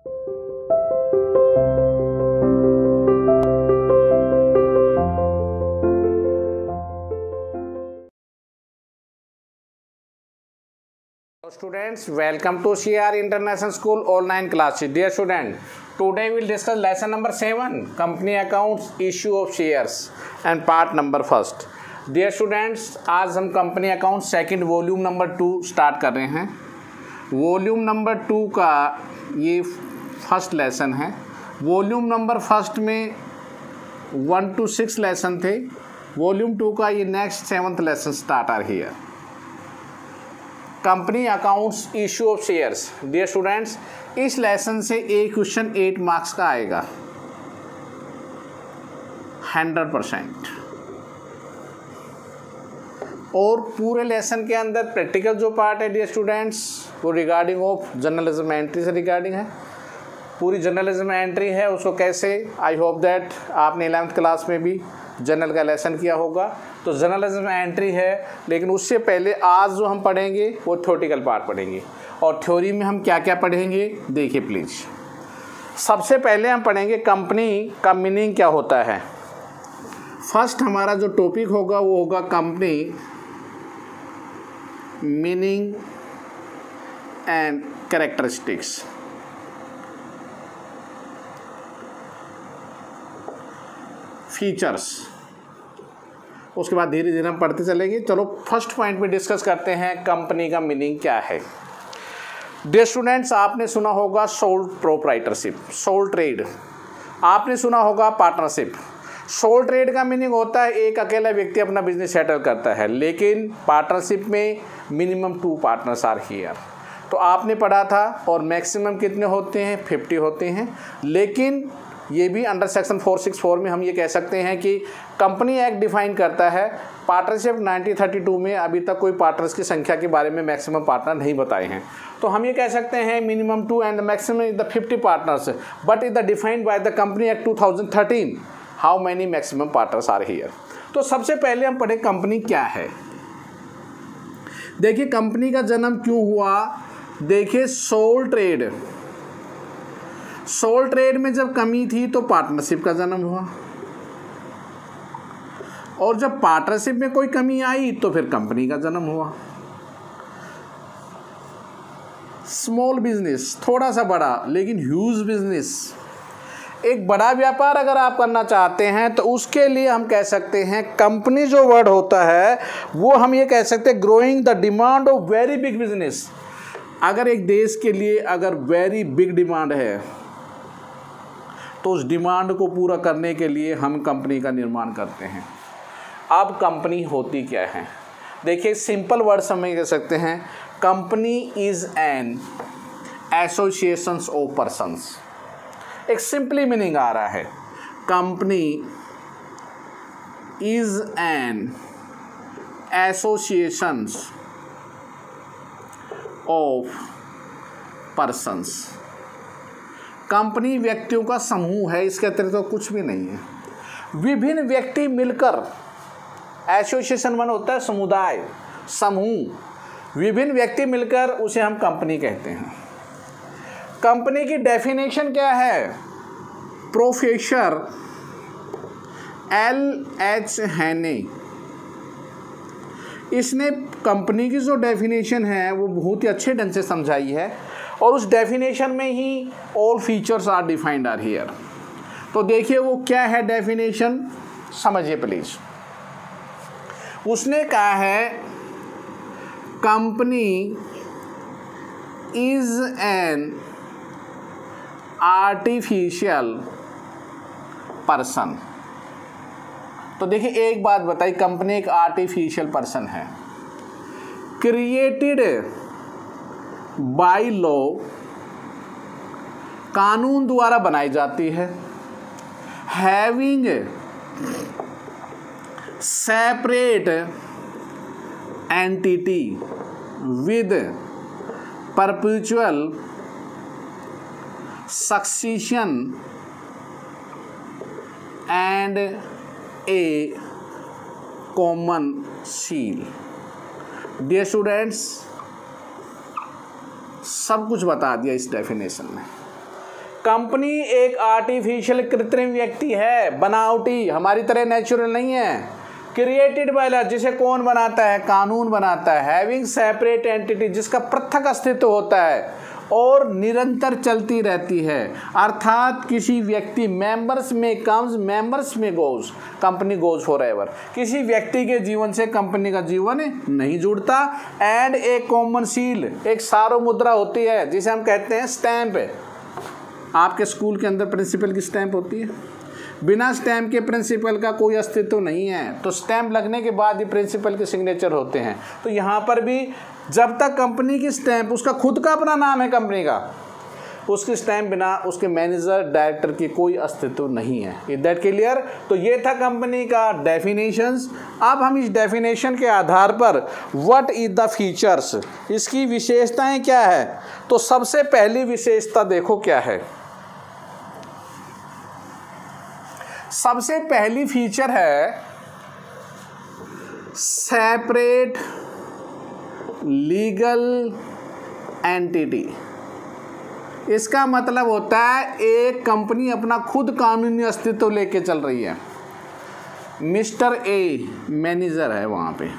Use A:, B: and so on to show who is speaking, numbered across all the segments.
A: Students, welcome to CR International School online classes. Dear student, today we will discuss lesson number 7, company accounts, issue of shares and part number 1st. Dear students, आज हम company account second volume number 2 start कर रहे हैं. Volume number 2 का ये first lesson है. Volume number first में 1 to 6 lesson थे. वॉल्यूम 2 का ये next 7th lesson start are here. Company accounts, issue of shares. Dear students, इस लेसन से एक क्वेश्चन 8 मार्क्स का आएगा 100%. और पूरे लेसन के अंदर प्रैक्टिकल जो पार्ट है डियर स्टूडेंट्स, वो रिगार्डिंग ऑफ जर्नलिज्म एंट्री से रिगार्डिंग है. पूरी जर्नलिज्म एंट्री है, उसको कैसे, आई होप दैट आपने 11th क्लास में भी जर्नल का लेसन किया होगा. तो जर्नलिज्म एंट्री है, लेकिन उससे पहले आज जो हम पढ़ेंगे वो थ्योरेटिकल पार्ट पढ़ेंगे. और थ्योरी में हम क्या क्या पढ़ेंगे देखिए प्लीज़. सबसे पहले हम पढ़ेंगे कंपनी का मीनिंग क्या होता है. फर्स्ट हमारा जो टॉपिक होगा वो होगा company meaning and characteristics. Features. उसके बाद धीरे धीरे हम पढ़ते चलेंगे. चलो फर्स्ट पॉइंट में डिस्कस करते हैं कंपनी का मीनिंग क्या है. डियर स्टूडेंट्स, आपने सुना होगा सोल प्रोप्राइटरशिप, सोल ट्रेड. आपने सुना होगा पार्टनरशिप. सोल ट्रेड का मीनिंग होता है एक अकेला व्यक्ति अपना बिजनेस सेटल करता है, लेकिन पार्टनरशिप में मिनिमम 2 पार्टनर्स आर हियर. तो आपने पढ़ा था, और मैक्सिमम कितने होते हैं, 50 होते हैं. लेकिन ये भी अंडर सेक्शन 464 में हम ये कह सकते हैं कि कंपनी एक्ट डिफाइन करता है. पार्टनरशिप 1932 में अभी तक कोई पार्टनर्स की संख्या के बारे में मैक्सिमम पार्टनर नहीं बताए हैं. तो हम ये कह सकते हैं minimum 2 and maximum is the 50 partners, but is the defined by the company act 2013 how many maximum partners are here. तो सबसे पहले हम पढ़े कंपनी क्या है. देखिए कंपनी का जन्म क्यों हुआ. देखिए सोल ट्रेड, सोल ट्रेड में जब कमी थी तो पार्टनरशिप का जन्म हुआ, और जब पार्टनरशिप में कोई कमी आई तो फिर कंपनी का जन्म हुआ. स्मॉल बिजनेस, थोड़ा सा बड़ा लेकिन ह्यूज बिजनेस. एक बड़ा व्यापार अगर आप करना चाहते हैं तो उसके लिए हम कह सकते हैं कंपनी जो वर्ड होता है वो हम ये कह सकते हैं growing the demand of very big business. अगर एक देश के लिए अगर वेरी बिग डिमांड है तो उस डिमांड को पूरा करने के लिए हम कंपनी का निर्माण करते हैं. अब कंपनी होती क्या है. देखिए सिंपल वर्ड में कह सकते हैं company is an association of persons. एक सिंपली मीनिंग आ रहा है company is an association of persons. Company व्यक्तियों का समूह है, इसके अतिरिक्त तो कुछ भी नहीं है. विभिन्न व्यक्ति मिलकर, एसोसिएशन वन होता है समुदाय, समूह. विभिन्न व्यक्ति मिलकर उसे हम कंपनी कहते हैं. कंपनी की डेफिनेशन क्या है. प्रोफेसर LH हैने, इसने कंपनी की जो डेफिनेशन है वो बहुत ही अच्छे ढंग से समझाई है, और उस डेफिनेशन में ही all features are defined are here. तो देखिए वो क्या है डेफिनेशन, समझिए प्लीज. उसने कहा है company is an artificial person. तो देखिए एक बात बताई, कंपनी एक आर्टिफिशियल पर्सन है, क्रिएटेड बाय लॉ, कानून द्वारा बनाई जाती है. Having separate entity with perpetual succession and a common seal. Dear students, सब कुछ बता दिया इस डेफिनेशन में. कंपनी एक आर्टिफिशियल कृत्रिम व्यक्ति है, बनावटी, हमारी तरह नेचुरल नहीं है। क्रिएटेड बाय लॉ, जिसे कौन बनाता है? कानून बनाता है। हैविंग सेपरेट एंटिटी, जिसका पृथक अस्तित्व होता है और निरंतर चलती रहती है, अर्थात किसी व्यक्ति मेंबर्स में कम्स मेंबर्स में goes, company goes for ever. किसी व्यक्ति के जीवन से कंपनी का जीवन नहीं जुड़ता। एंड एक कॉमन सील, एक सारो मुद्रा होती है जिसे हम कहते हैं स्टैंप। आपके स्कूल के अंदर प्रिंसिपल की स्टैंप होती है, बिना स्टैंप के प्रिंसिपल का कोई अस्तित्व नहीं है, तो स्टैंप लगने के बाद ही प्रिंसिपल के सिग्नेचर होते हैं। तो यहाँ पर भी जब तक कंपनी की स्टैंप, उसका खुद का अपना नाम है कंपनी का, उसकी स्टैंप बिना उसके मैनेजर डायरेक्टर की कोई अस्तित्व नहीं है। Is that clear? तो ये था कंपनी का डेफिनेशंस। अब हम इस डेफिनेशन के आधार पर व्हाट इज द फीचर्स, इसकी विशेषताएं क्या है। तो सबसे पहली विशेषता देखो क्या है। सबसे पहली फीचर है सेपरेट लीगल एंटिटी। इसका मतलब होता है एक कंपनी अपना खुद कानूनी अस्तित्व लेके चल रही है। मिस्टर ए मैनेजर है वहाँ पे,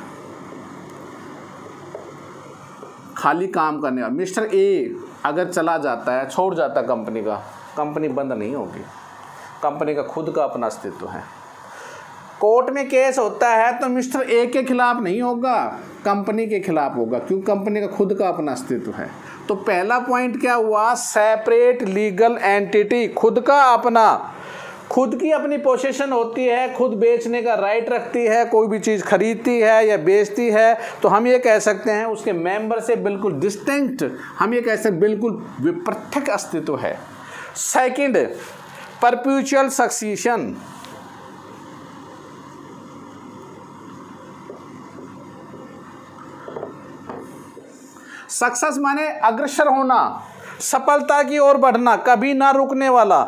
A: खाली काम करने वाला। मिस्टर ए अगर चला जाता है, छोड़ जाता कंपनी का, कंपनी बंद नहीं होगी, कंपनी का खुद का अपना अस्तित्व है। कोर्ट में केस होता है तो मिस्टर ए के खिलाफ नहीं होगा, कंपनी के खिलाफ होगा, क्योंकि कंपनी का खुद का अपना अस्तित्व है। तो पहला पॉइंट क्या हुआ? सेपरेट लीगल एंटिटी, खुद का अपना, खुद की अपनी पोजीशन होती है, खुद बेचने का राइट रखती है, कोई भी चीज़ खरीदती है या बेचती है। तो हम ये कह सकते हैं उसके मेंबर से बिल्कुल डिस्टिंक्ट, हम ये कह सकते हैं बिल्कुल पृथक अस्तित्व है। Second, perpetual सक्सीशन। सक्सेस माने अग्रसर होना, सफलता की ओर बढ़ना, कभी ना रुकने वाला।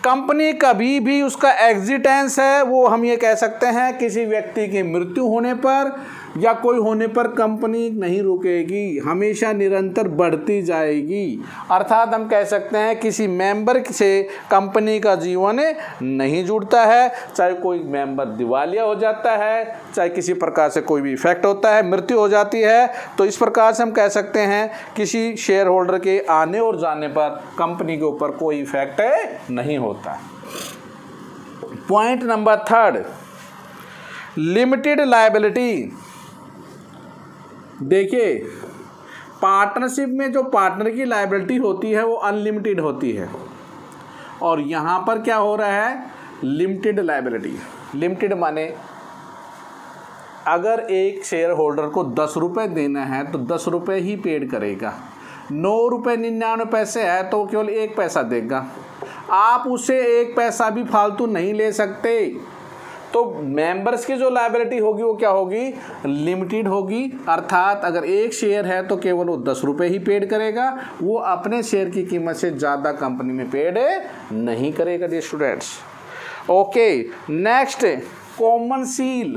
A: कंपनी कभी भी उसका एग्जिस्टेंस है वो हम ये कह सकते हैं किसी व्यक्ति की मृत्यु होने पर या कोई होने पर कंपनी नहीं रुकेगी, हमेशा निरंतर बढ़ती जाएगी। अर्थात हम कह सकते हैं किसी मेंबर से कंपनी का जीवन नहीं जुड़ता है, चाहे कोई मेंबर दिवालिया हो जाता है, चाहे किसी प्रकार से कोई भी इफेक्ट होता है, मृत्यु हो जाती है, तो इस प्रकार से हम कह सकते हैं किसी शेयर होल्डर के आने और जाने पर कंपनी के ऊपर कोई इफेक्ट नहीं होता। Point number third, limited liability. देखिए, पार्टनरशिप में जो पार्टनर की लायबिलिटी होती है वो अनलिमिटेड होती है, और यहाँ पर क्या हो रहा है? Limited liability. लिमिटेड माने अगर एक शेयर होल्डर को 10 रुपये देना है तो 10 रुपये ही पेड करेगा, 9 रुपये 99 पैसे है तो केवल 1 पैसा देगा। आप उसे 1 पैसा भी फालतू नहीं ले सकते। तो मेंबर्स की जो लायबिलिटी होगी वो क्या होगी? लिमिटेड होगी। अर्थात अगर एक शेयर है तो केवल वो 10 रुपये ही पेड करेगा, वो अपने शेयर की कीमत से ज़्यादा कंपनी में पेड नहीं करेगा dear students. Okay, next, common seal.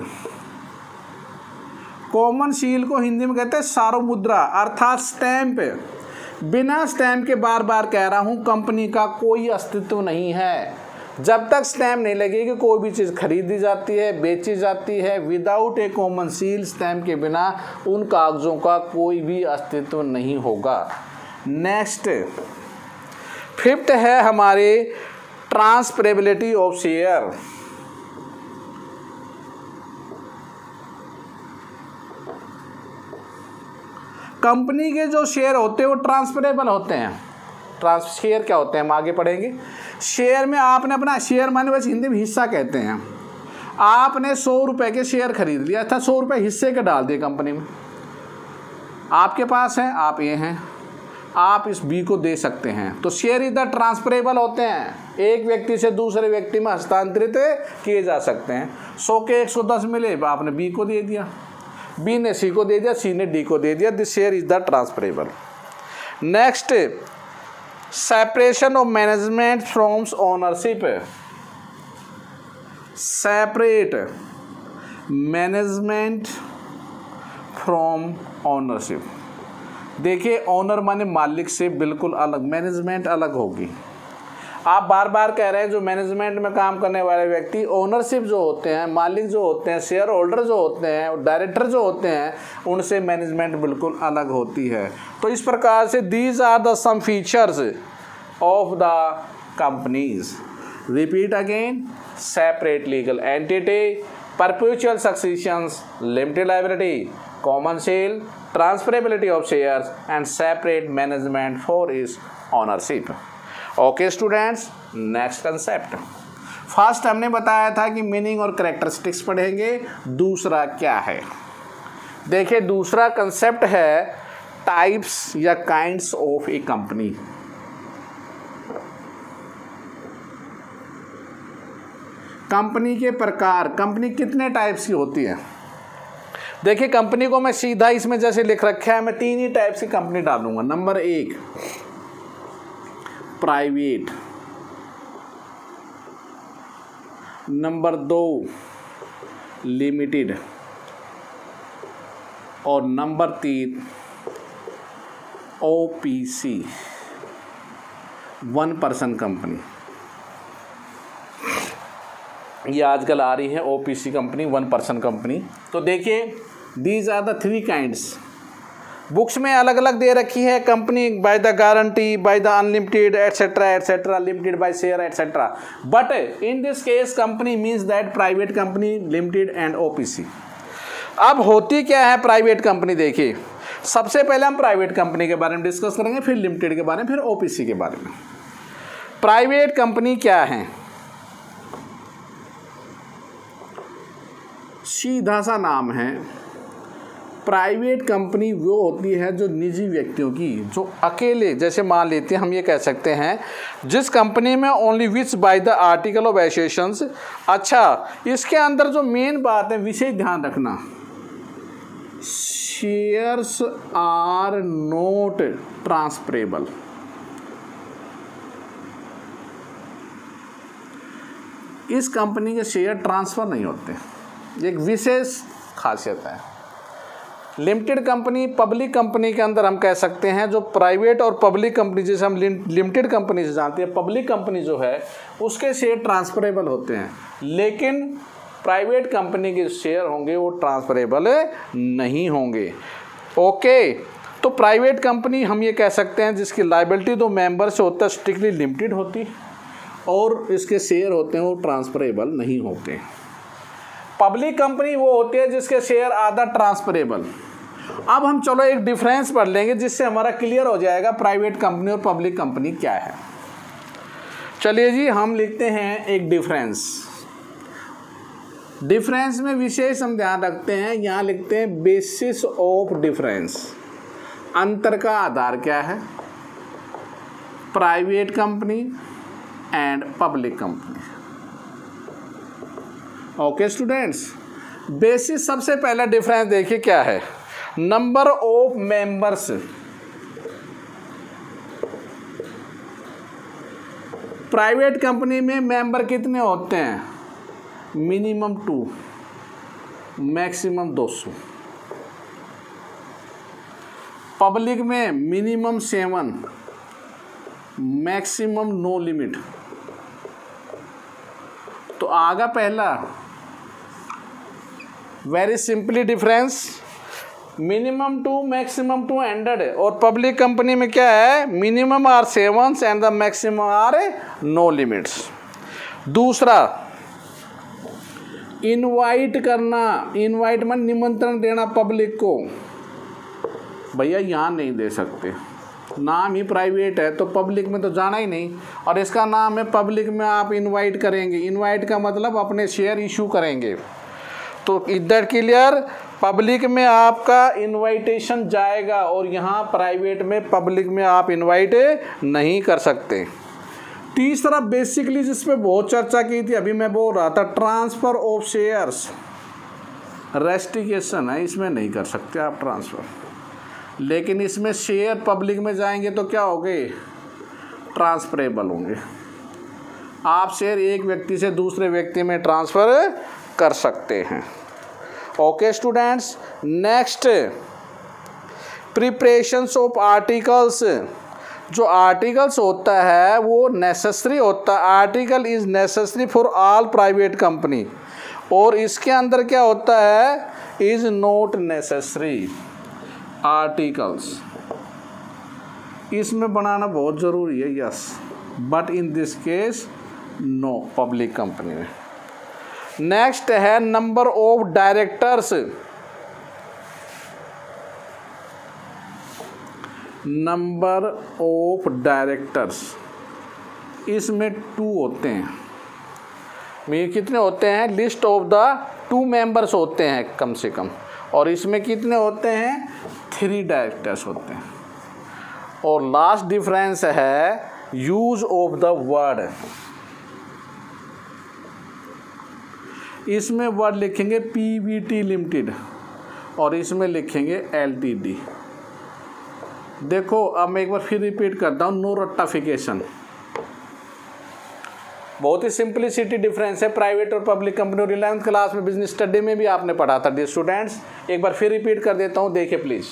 A: Common seal को हिंदी में कहते हैं सारो मुद्रा, अर्थात स्टैंप। बिना स्टैंप के बार बार कह रहा हूँ कंपनी का कोई अस्तित्व नहीं है। जब तक स्टैंप नहीं लगेगी कोई भी चीज़ खरीदी जाती है, बेची जाती है, विदाउट ए कॉमन सील, स्टैंप के बिना उन कागज़ों का कोई भी अस्तित्व नहीं होगा। नेक्स्ट, फिफ्थ है हमारे ट्रांसफरेबिलिटी ऑफ शेयर। कंपनी के जो शेयर होते हैं वो ट्रांसफरेबल होते हैं। शेयर क्या होते हैं हम आगे पढ़ेंगे। शेयर में आपने अपना, शेयर माने वैसे हिंदी में हिस्सा कहते हैं, आपने 100 रुपये के शेयर खरीद लिया था, 100 रुपये हिस्से के डाल दिए कंपनी में, आपके पास है, आप ये हैं, आप इस बी को दे सकते हैं। तो शेयर इधर ट्रांसफरेबल होते हैं, एक व्यक्ति से दूसरे व्यक्ति में हस्तांतरित किए जा सकते हैं। 100 के 110 मिले, आपने बी को दे दिया, बी ने सी को दे दिया, सी ने डी को दे दिया। This share is the transferable. Next, separation of management from ownership. Separate management from ownership. देखिए, ओनर माने मालिक से बिल्कुल अलग, मैनेजमेंट अलग होगी। आप बार बार कह रहे हैं जो मैनेजमेंट में काम करने वाले व्यक्ति, ओनरशिप जो होते हैं, मालिक जो होते हैं, शेयर होल्डर जो होते हैं, डायरेक्टर जो होते हैं, उनसे मैनेजमेंट बिल्कुल अलग होती है। तो इस प्रकार से these are the some features of the companies. Repeat again, separate legal entity, perpetual successions, limited liability, common seal, transferability of shares and separate management for its ownership। Okay students, next concept. First हमने बताया था कि meaning और characteristics पढ़ेंगे। दूसरा क्या है, देखिए दूसरा कंसेप्ट है टाइप्स या kinds of A company. Company के प्रकार, कंपनी कितने टाइप्स की होती है। देखिए कंपनी को मैं सीधा इसमें जैसे लिख रखा है, मैं 3 ही टाइप्स की कंपनी डालूंगा। नंबर 1 प्राइवेट, नंबर 2 लिमिटेड और नंबर 3 OPC, 1 पर्सन कंपनी। ये आजकल आ रही है OPC कंपनी, 1 पर्सन कंपनी। तो देखिए these are the 3 kinds. Books में अलग अलग दे रखी है, company by the guarantee, by the unlimited etcetera etcetera, limited by share etcetera. But in this case company means that private company, limited and OPC। अब होती क्या है प्राइवेट कंपनी, देखिए सबसे पहले हम प्राइवेट कंपनी के बारे में डिस्कस करेंगे, फिर लिमिटेड के बारे में, फिर OPC के बारे में। प्राइवेट कंपनी क्या है, सीधा सा नाम है। प्राइवेट कंपनी वो होती है जो निजी व्यक्तियों की, जो अकेले, जैसे मान लेते हैं हम ये कह सकते हैं जिस कंपनी में only which by the article of associations. अच्छा, इसके अंदर जो मेन बात है, विशेष ध्यान रखना, शेयर्स आर नॉट ट्रांसफरेबल। इस कंपनी के शेयर ट्रांसफर नहीं होते, एक विशेष खासियत है। लिमिटेड कंपनी, पब्लिक कंपनी के अंदर हम कह सकते हैं जो प्राइवेट और पब्लिक कंपनी, जैसे हम लिमिटेड कंपनी से जानते हैं, पब्लिक कंपनी जो है उसके शेयर ट्रांसफरेबल होते हैं, लेकिन प्राइवेट कंपनी के शेयर होंगे वो ट्रांसफरेबल नहीं होंगे। ओके, तो प्राइवेट कंपनी हम ये कह सकते हैं जिसकी लायबिलिटी तो मेंबर से होता है, स्ट्रिक्टली लिमिटेड होती, और इसके शेयर होते हैं वो ट्रांसफरेबल नहीं होते। पब्लिक कंपनी वो होती है जिसके शेयर आधा ट्रांसफरेबल। अब हम चलो एक डिफरेंस पढ़ लेंगे जिससे हमारा क्लियर हो जाएगा प्राइवेट कंपनी और पब्लिक कंपनी क्या है। चलिए जी, हम लिखते हैं एक डिफरेंस। डिफरेंस में विशेष हम ध्यान रखते हैं, यहाँ लिखते हैं बेसिस ऑफ डिफरेंस। अंतर का आधार क्या है, private company and public company. Okay students, basis सबसे पहला डिफरेंस देखिए क्या है, number of members. Private company में मेंबर कितने होते हैं, मिनिमम 2, मैक्सिमम 200। पब्लिक में मिनिमम 7, मैक्सिमम नो लिमिट। तो आगा पहला, very simply difference, minimum 2 maximum 200, और पब्लिक कंपनी में क्या है, minimum are 7 and the maximum are no limits. दूसरा, इनवाइट करना, इनवाइट में निमंत्रण देना पब्लिक को, भैया यहाँ नहीं दे सकते, नाम ही प्राइवेट है तो पब्लिक में तो जाना ही नहीं, और इसका नाम है पब्लिक में आप इनवाइट करेंगे। इनवाइट का मतलब अपने शेयर इशू करेंगे। तो इधर क्लियर, पब्लिक में आपका इनवाइटेशन जाएगा और यहाँ प्राइवेट में पब्लिक में आप इनवाइट नहीं कर सकते। तीसरा बेसिकली जिसपे बहुत चर्चा की थी, अभी मैं बोल रहा था, ट्रांसफ़र ऑफ शेयर्स, रेस्ट्रिक्शन है, इसमें नहीं कर सकते आप ट्रांसफ़र, लेकिन इसमें शेयर पब्लिक में जाएंगे तो क्या होंगे, ट्रांसफरेबल होंगे। आप शेयर एक व्यक्ति से दूसरे व्यक्ति में ट्रांसफ़र कर सकते हैं। ओके जो आर्टिकल्स होता है वो नेसेसरी होता है, article is necessary for all private company, और इसके अंदर क्या होता है इज नॉट नेसेसरी आर्टिकल्स। इसमें बनाना बहुत ज़रूरी है, yes, but in this case no public company में। नेक्स्ट है number of directors. Number of directors इसमें 2 होते हैं। में कितने होते हैं, लिस्ट ऑफ द 2 मेंबर्स होते हैं कम से कम, और इसमें कितने होते हैं 3 डायरेक्टर्स होते हैं। और लास्ट डिफरेंस है यूज ऑफ द वर्ड। इसमें वर्ड लिखेंगे पीवीटी लिमिटेड और इसमें लिखेंगे एलटीडी। देखो अब मैं एक बार फिर रिपीट करता हूँ, नो रट्टाफिकेशन। बहुत ही सिंपलिसिटी डिफरेंस है प्राइवेट और पब्लिक कंपनी, और 11th क्लास में बिजनेस स्टडी में भी आपने पढ़ा था डियर स्टूडेंट्स। एक बार फिर रिपीट कर देता हूँ, देखिए please.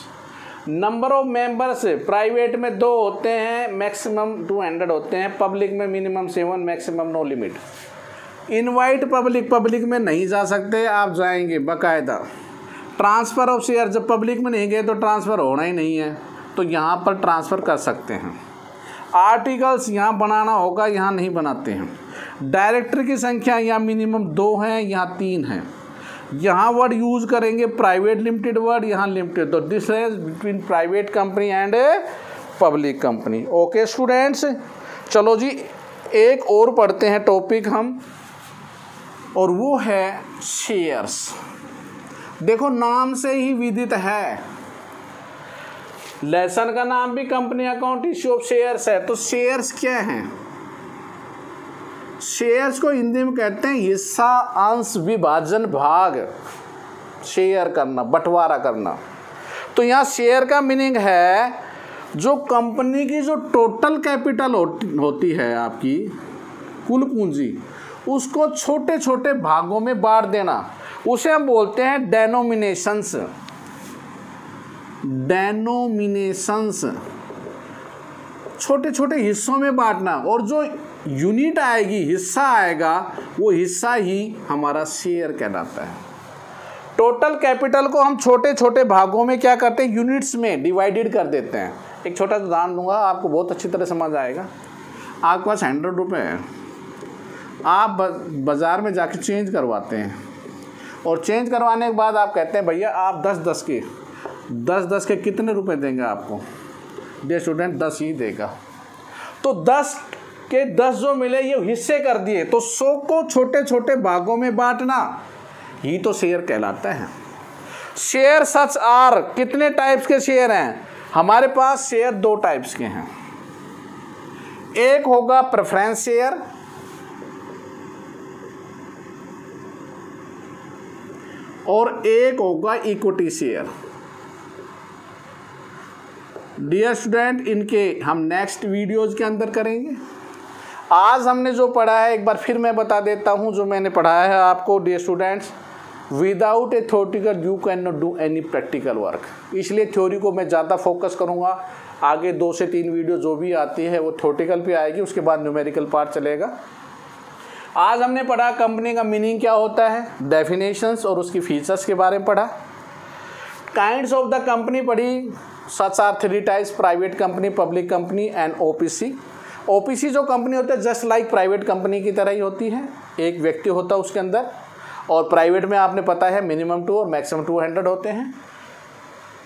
A: Number of members private में 2 होते हैं, मैक्सिमम 200 होते हैं, पब्लिक में minimum 7, maximum no limit. Invite public में नहीं जा सकते, आप जाएंगे बाकायदा। ट्रांसफ़र ऑफ शेयर, जब पब्लिक में नहीं गए तो ट्रांसफ़र होना ही नहीं है, तो यहाँ पर ट्रांसफ़र कर सकते हैं। आर्टिकल्स यहाँ बनाना होगा, यहाँ नहीं बनाते हैं। डायरेक्टर की संख्या यहाँ मिनिमम 2 हैं, यहाँ 3 हैं। यहाँ वर्ड यूज़ करेंगे प्राइवेट लिमिटेड वर्ड, यहाँ लिमिटेड। तो difference between private company and public company. Okay students, चलो जी एक और पढ़ते हैं टॉपिक हम, और वो है शेयर्स। देखो नाम से ही विदित है, लेसन का नाम भी company account issue of shares है। तो शेयर्स क्या हैं? शेयर्स को हिंदी में कहते हैं हिस्सा, अंश, विभाजन, भाग। शेयर करना, बंटवारा करना। तो यहाँ शेयर का मीनिंग है जो कंपनी की जो टोटल कैपिटल होती है आपकी कुल पूंजी, उसको छोटे छोटे भागों में बांट देना, उसे हम बोलते हैं डेनोमिनेशंस। डेनोमिनेशंस, छोटे छोटे हिस्सों में बांटना, और जो यूनिट आएगी, हिस्सा आएगा, वो हिस्सा ही हमारा शेयर कहलाता है। टोटल कैपिटल को हम छोटे छोटे भागों में क्या करते हैं, यूनिट्स में डिवाइडेड कर देते हैं। एक छोटा सा उदाहरण दूंगा, आपको बहुत अच्छी तरह समझ आएगा। आपके पास 100 रुपये है, आप बाज़ार में जाके चेंज करवाते हैं, और चेंज करवाने के बाद आप कहते हैं भैया आप 10 के कितने रुपए देंगे आपको? डियर स्टूडेंट 10 ही देगा। तो 10 के 10 जो मिले ये हिस्से कर दिए, तो 100 को छोटे छोटे भागों में बांटना ही तो शेयर कहलाता है। शेयर सच आर, कितने टाइप्स के शेयर हैं हमारे पास? शेयर 2 टाइप्स के हैं। एक होगा प्रेफरेंस शेयर, और एक होगा इक्विटी शेयर। डियर स्टूडेंट, इनके हम नेक्स्ट वीडियोज़ के अंदर करेंगे। आज हमने जो पढ़ा है एक बार फिर मैं बता देता हूँ, जो मैंने पढ़ाया है आपको। Dear students, without a theoretical you can not do any practical work. इसलिए थ्योरी को मैं ज़्यादा फोकस करूँगा। आगे 2 से 3 वीडियो जो भी आती है वो थ्योरेटिकल पे आएगी, उसके बाद न्यूमेरिकल पार्ट चलेगा। आज हमने पढ़ा कंपनी का मीनिंग क्या होता है, डेफिनेशंस और उसकी फीचर्स के बारे में पढ़ा। काइंड्स ऑफ द कंपनी पढ़ी, such are 3 types, private company, public company and OPC. OPC जो कंपनी होती है जस्ट लाइक प्राइवेट कंपनी की तरह ही होती है, एक व्यक्ति होता है उसके अंदर, और प्राइवेट में आपने पता है मिनिमम 2 और मैक्सिमम 200 होते हैं।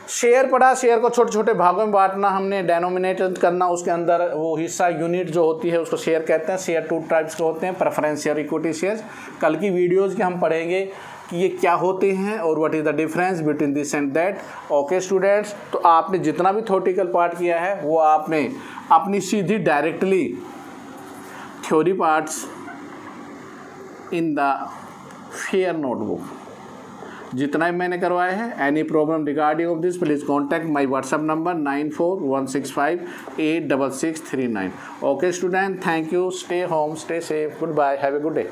A: शेयर पढ़ा, शेयर को छोटे छोटे भागों में बांटना हमने, डेनोमिनेट करना, उसके अंदर वो हिस्सा यूनिट जो होती है उसको शेयर कहते हैं। शेयर 2 टाइप्स के होते हैं, प्रेफरेंस शेयर, इक्विटी शेयर। कल की वीडियोज़ के हम पढ़ेंगे कि ये क्या होते हैं और what is the difference between this and that. Okay students, तो आपने जितना भी थ्योरेटिकल पार्ट किया है वो आपने अपनी सीधी directly theory parts in the fair notebook जितना भी मैंने करवाया है। Any problem regarding of this please contact my WhatsApp number 9416586639। Okay student, thank you, stay home, stay safe, goodbye, have a good day.